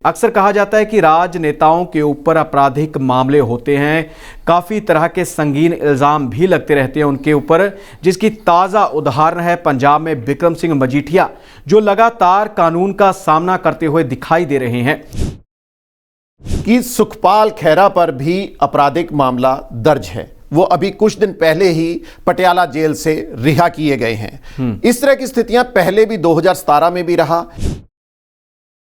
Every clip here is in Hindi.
अक्सर कहा जाता है कि राजनेताओं के ऊपर आपराधिक मामले होते हैं, काफ़ी तरह के संगीन इल्ज़ाम भी लगते रहते हैं उनके ऊपर, जिसकी ताज़ा उदाहरण है पंजाब में बिक्रम सिंह मजीठिया, जो लगातार कानून का सामना करते हुए दिखाई दे रहे हैं। कि सुखपाल खैरा पर भी आपराधिक मामला दर्ज है। वो अभी कुछ दिन पहले ही पटियाला जेल से रिहा किए गए हैं। इस तरह की स्थितियां पहले भी 2017 में भी रहा।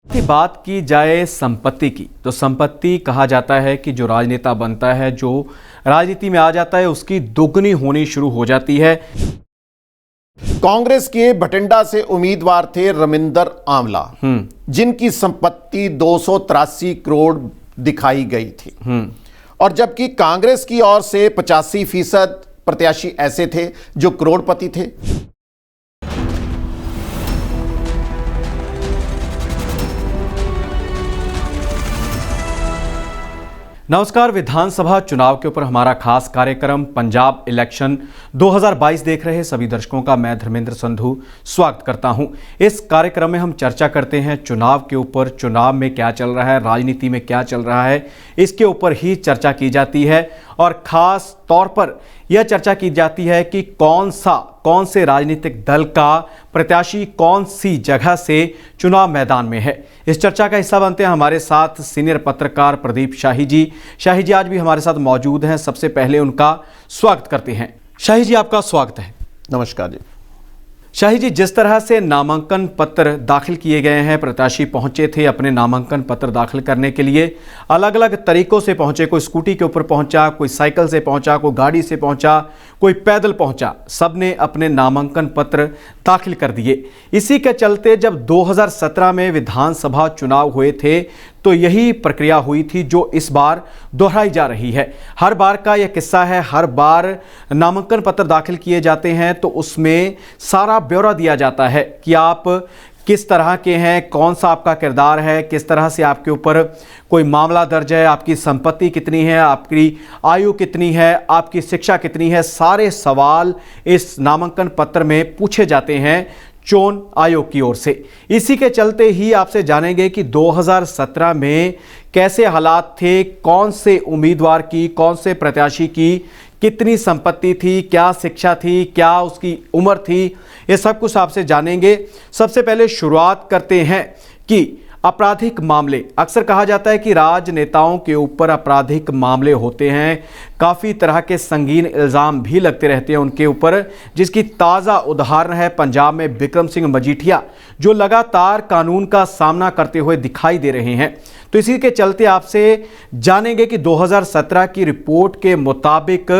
बात की जाए संपत्ति की, तो संपत्ति कहा जाता है कि जो राजनेता बनता है, जो राजनीति में आ जाता है, उसकी दोगुनी होनी शुरू हो जाती है। कांग्रेस के भटिंडा से उम्मीदवार थे रमिंदर आंवला, जिनकी संपत्ति 283 करोड़ दिखाई गई थी। और जबकि कांग्रेस की ओर से 85% प्रत्याशी ऐसे थे जो करोड़पति थे। नमस्कार, विधानसभा चुनाव के ऊपर हमारा खास कार्यक्रम पंजाब इलेक्शन 2022 देख रहे सभी दर्शकों का मैं धर्मेंद्र संधू स्वागत करता हूं। इस कार्यक्रम में हम चर्चा करते हैं चुनाव के ऊपर, चुनाव में क्या चल रहा है, राजनीति में क्या चल रहा है, इसके ऊपर ही चर्चा की जाती है। और ख़ास तौर पर यह चर्चा की जाती है कि कौन से राजनीतिक दल का प्रत्याशी कौन सी जगह से चुनाव मैदान में है। इस चर्चा का हिस्सा बनते हैं हमारे साथ सीनियर पत्रकार प्रदीप शाही जी। शाही जी आज भी हमारे साथ मौजूद हैं। सबसे पहले उनका स्वागत करते हैं। शाही जी, आपका स्वागत है। नमस्कार जी। शाही जी, जिस तरह से नामांकन पत्र दाखिल किए गए हैं, प्रत्याशी पहुंचे थे अपने नामांकन पत्र दाखिल करने के लिए, अलग अलग तरीकों से पहुंचे। कोई स्कूटी के ऊपर पहुंचा, कोई साइकिल से पहुंचा, कोई गाड़ी से पहुंचा, कोई पैदल पहुंचा, सबने अपने नामांकन पत्र दाखिल कर दिए। इसी के चलते जब 2017 में विधानसभा चुनाव हुए थे तो यही प्रक्रिया हुई थी जो इस बार दोहराई जा रही है। हर बार का यह किस्सा है, हर बार नामांकन पत्र दाखिल किए जाते हैं तो उसमें सारा ब्यौरा दिया जाता है कि आप किस तरह के हैं, कौन सा आपका किरदार है, किस तरह से आपके ऊपर कोई मामला दर्ज है, आपकी संपत्ति कितनी है, आपकी आयु कितनी है, आपकी शिक्षा कितनी है। सारे सवाल इस नामांकन पत्र में पूछे जाते हैं चुनाव आयोग की ओर से। इसी के चलते ही आपसे जानेंगे कि 2017 में कैसे हालात थे, कौन से उम्मीदवार की, कौन से प्रत्याशी की कितनी संपत्ति थी, क्या शिक्षा थी, क्या उसकी उम्र थी, ये सब कुछ आपसे जानेंगे। सबसे पहले शुरुआत करते हैं कि आपराधिक मामले, अक्सर कहा जाता है कि राजनेताओं के ऊपर आपराधिक मामले होते हैं, काफ़ी तरह के संगीन इल्ज़ाम भी लगते रहते हैं उनके ऊपर, जिसकी ताज़ा उदाहरण है पंजाब में बिक्रम सिंह मजीठिया, जो लगातार कानून का सामना करते हुए दिखाई दे रहे हैं। तो इसी के चलते आपसे जानेंगे कि 2017 की रिपोर्ट के मुताबिक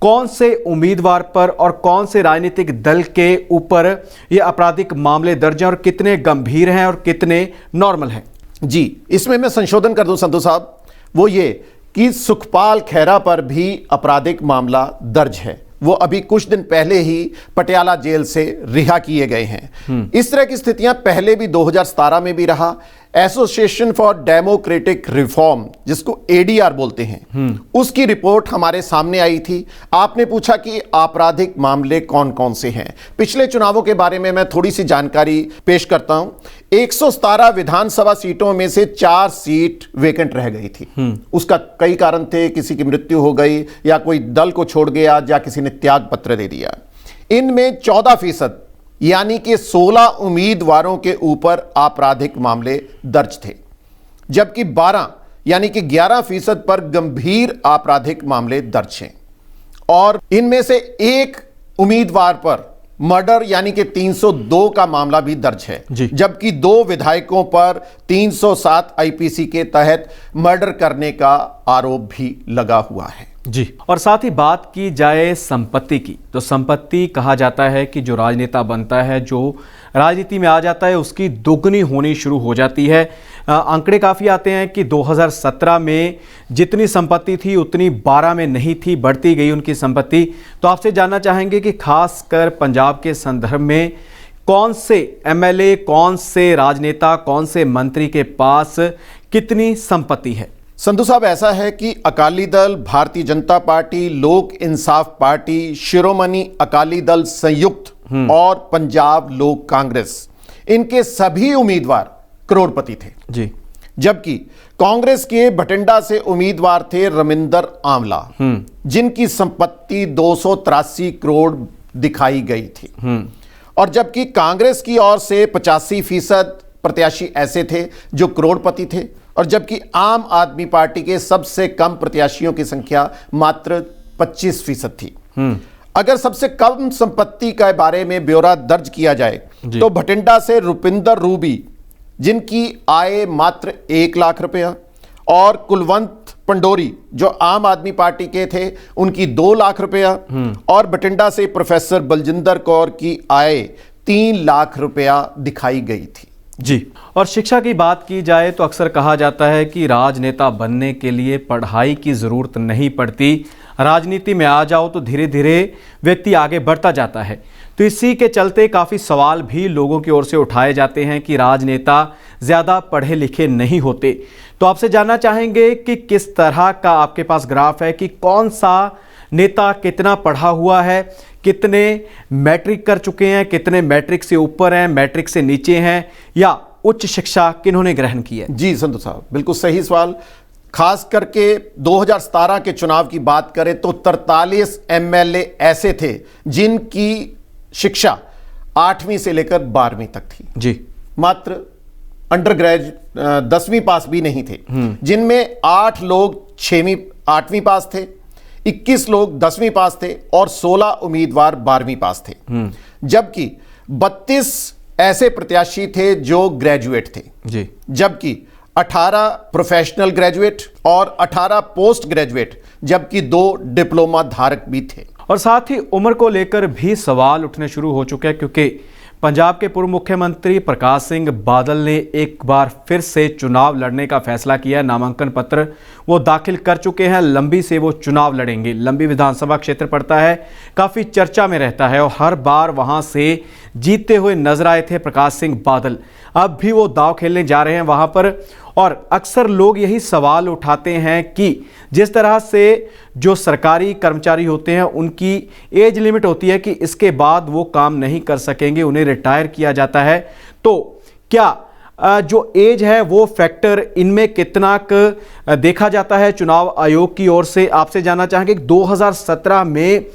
कौन से उम्मीदवार पर और कौन से राजनीतिक दल के ऊपर ये आपराधिक मामले दर्ज हैं और कितने गंभीर हैं और कितने नॉर्मल हैं। जी, इसमें मैं संशोधन कर दूं संधू साहब, वो ये कि सुखपाल खैरा पर भी आपराधिक मामला दर्ज है। वो अभी कुछ दिन पहले ही पटियाला जेल से रिहा किए गए हैं। इस तरह की स्थितियां पहले भी 2017 में भी रहा। एसोसिएशन फॉर डेमोक्रेटिक रिफॉर्म, जिसको एडीआर बोलते हैं, उसकी रिपोर्ट हमारे सामने आई थी। आपने पूछा कि आपराधिक मामले कौन कौन से हैं। पिछले चुनावों के बारे में मैं थोड़ी सी जानकारी पेश करता हूं। 117 विधानसभा सीटों में से 4 सीट वेकेंट रह गई थी। उसका कई कारण थे, किसी की मृत्यु हो गई या कोई दल को छोड़ गया या किसी ने त्याग पत्र दे दिया। इनमें 14% यानी कि 16 उम्मीदवारों के ऊपर आपराधिक मामले दर्ज थे, जबकि 12 यानी कि 11% पर गंभीर आपराधिक मामले दर्ज हैं। और इनमें से एक उम्मीदवार पर मर्डर यानी कि 302 का मामला भी दर्ज है, जबकि 2 विधायकों पर 307 आईपीसी के तहत मर्डर करने का आरोप भी लगा हुआ है। जी, और साथ ही बात की जाए संपत्ति की, तो संपत्ति कहा जाता है कि जो राजनेता बनता है, जो राजनीति में आ जाता है, उसकी दोगुनी होनी शुरू हो जाती है। आंकड़े काफ़ी आते हैं कि 2017 में जितनी संपत्ति थी उतनी 12 में नहीं थी, बढ़ती गई उनकी संपत्ति। तो आपसे जानना चाहेंगे कि खासकर पंजाब के संदर्भ में कौन से एमएलए, कौन से राजनेता, कौन से मंत्री के पास कितनी संपत्ति है। संधू साहब, ऐसा है कि अकाली दल, भारतीय जनता पार्टी, लोक इंसाफ पार्टी, शिरोमणि अकाली दल संयुक्त और पंजाब लोक कांग्रेस, इनके सभी उम्मीदवार करोड़पति थे। जी, जबकि कांग्रेस के भटिंडा से उम्मीदवार थे रमिंदर आंवला, जिनकी संपत्ति 283 करोड़ दिखाई गई थी। और जबकि कांग्रेस की ओर से 85% प्रत्याशी ऐसे थे जो करोड़पति थे, और जबकि आम आदमी पार्टी के सबसे कम प्रत्याशियों की संख्या मात्र 25% थी। अगर सबसे कम संपत्ति के बारे में ब्यौरा दर्ज किया जाए तो भटिंडा से रुपिंदर रूबी, जिनकी आय मात्र 1 लाख रुपया, और कुलवंत पंडोरी जो आम आदमी पार्टी के थे उनकी 2 लाख रुपया, और भटिंडा से प्रोफेसर बलजिंदर कौर की आय 3 लाख रुपया दिखाई गई थी। जी, और शिक्षा की बात की जाए तो अक्सर कहा जाता है कि राजनेता बनने के लिए पढ़ाई की ज़रूरत नहीं पड़ती, राजनीति में आ जाओ तो धीरे धीरे व्यक्ति आगे बढ़ता जाता है। तो इसी के चलते काफ़ी सवाल भी लोगों की ओर से उठाए जाते हैं कि राजनेता ज़्यादा पढ़े लिखे नहीं होते। तो आपसे जानना चाहेंगे कि किस तरह का आपके पास ग्राफ है कि कौन सा नेता कितना पढ़ा हुआ है, कितने मैट्रिक कर चुके हैं, कितने मैट्रिक से ऊपर हैं, मैट्रिक से नीचे हैं, या उच्च शिक्षा किन्होंने ग्रहण की है। जी संतोष साहब, बिल्कुल सही सवाल। खास करके 2017 के चुनाव की बात करें तो 43 एमएलए ऐसे थे जिनकी शिक्षा 8वीं से लेकर 12वीं तक थी। जी, मात्र अंडर ग्रेजुएट 10वीं पास भी नहीं थे, जिनमें 8 लोग 8वीं पास थे, 21 लोग 10वीं पास थे, और 16 उम्मीदवार 12वीं पास थे। जबकि 32 ऐसे प्रत्याशी थे जो ग्रेजुएट थे। जी, जबकि 18 प्रोफेशनल ग्रेजुएट और 18 पोस्ट ग्रेजुएट, जबकि 2 डिप्लोमा धारक भी थे। और साथ ही उम्र को लेकर भी सवाल उठने शुरू हो चुके हैं, क्योंकि पंजाब के पूर्व मुख्यमंत्री प्रकाश सिंह बादल ने एक बार फिर से चुनाव लड़ने का फैसला किया। नामांकन पत्र वो दाखिल कर चुके हैं, लंबी से वो चुनाव लड़ेंगे। लंबी विधानसभा क्षेत्र पड़ता है, काफ़ी चर्चा में रहता है, और हर बार वहां से जीतते हुए नजर आए थे प्रकाश सिंह बादल। अब भी वो दांव खेलने जा रहे हैं वहां पर, और अक्सर लोग यही सवाल उठाते हैं कि जिस तरह से जो सरकारी कर्मचारी होते हैं उनकी एज लिमिट होती है कि इसके बाद वो काम नहीं कर सकेंगे, उन्हें रिटायर किया जाता है। तो क्या जो एज है वो फैक्टर इनमें कितना देखा जाता है चुनाव आयोग की ओर से? आपसे जानना चाहेंगे 2017 में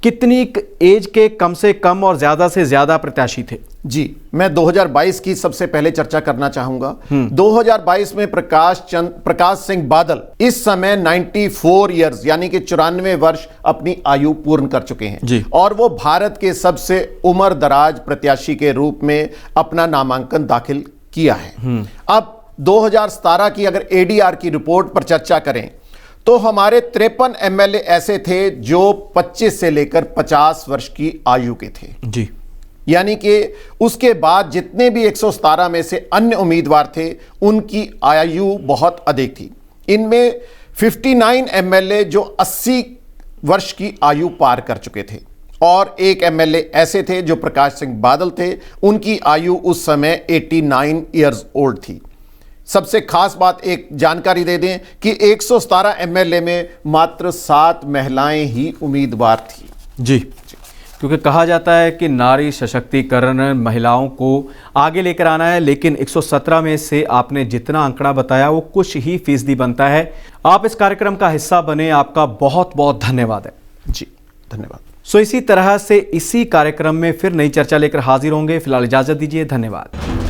कितनी एज के कम से कम और ज्यादा से ज्यादा प्रत्याशी थे? जी, मैं 2022 की सबसे पहले चर्चा करना चाहूंगा। 2022 में प्रकाश सिंह बादल इस समय 94 इयर्स यानी कि 94 वर्ष अपनी आयु पूर्ण कर चुके हैं जी। और वो भारत के सबसे उम्र दराज प्रत्याशी के रूप में अपना नामांकन दाखिल किया है। अब 2017 की अगर एडीआर की रिपोर्ट पर चर्चा करें तो हमारे 53 एमएलए ऐसे थे जो 25 से लेकर 50 वर्ष की आयु के थे। जी, यानी कि उसके बाद जितने भी 117 में से अन्य उम्मीदवार थे उनकी आयु बहुत अधिक थी। इनमें 59 एमएलए जो 80 वर्ष की आयु पार कर चुके थे, और एक एमएलए ऐसे थे जो प्रकाश सिंह बादल थे, उनकी आयु उस समय 89 इयर्स ओल्ड थी। सबसे खास बात एक जानकारी दे दें कि 117 एमएलए में मात्र 7 महिलाएं ही उम्मीदवार थी। जी, क्योंकि कहा जाता है कि नारी सशक्तिकरण, महिलाओं को आगे लेकर आना है, लेकिन 117 में से आपने जितना आंकड़ा बताया वो कुछ ही फीसदी बनता है। आप इस कार्यक्रम का हिस्सा बने, आपका बहुत बहुत धन्यवाद है। जी, धन्यवाद। सो इसी तरह से इसी कार्यक्रम में फिर नई चर्चा लेकर हाजिर होंगे। फिलहाल इजाजत दीजिए, धन्यवाद।